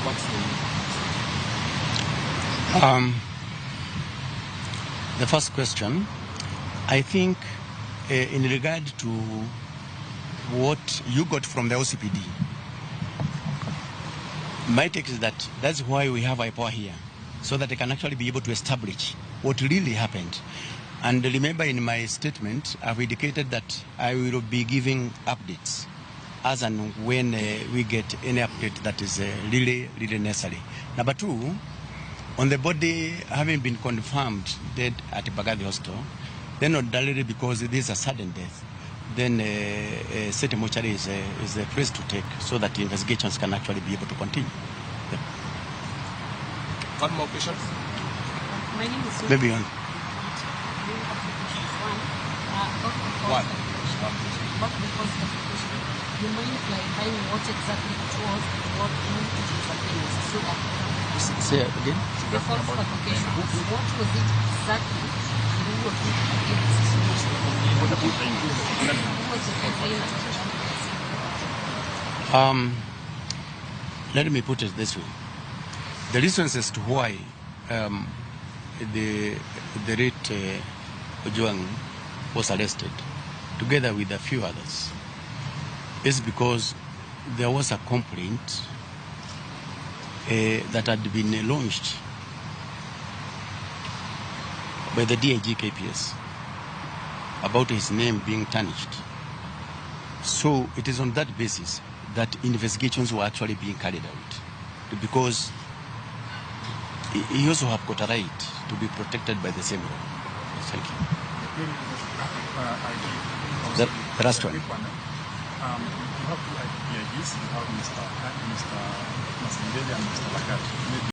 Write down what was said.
What's the first question? I think in regard to what you got from the OCPD, my take is that that's why we have IPOA here, so that they can actually be able to establish what really happened. And remember, in my statement, I've indicated that I will be giving updates as and when we get any update that is really necessary. Number two, on the body having been confirmed dead at Bagathi Hospital, then ordinarily because this is a sudden death, then City Mortuary is the place to take so that investigations can actually be able to continue. Yeah. One more question. My name is Maybe on. One. What because of you mind clarifying what exactly it was, what it was against, so that Say again? the false publication, what was it exactly, and who was it against? Who was the complainant? Let me put it this way. The reasons as to why the late Ojwang was arrested, together with a few others, is because there was a complaint that had been launched by the DIG KPS about his name being tarnished. So it is on that basis that investigations were actually being carried out, because he also have got a right to be protected by the same law. Thank you. The last one. You have two IPIGs, you have Mr. Masindeli and Mr. Lagat.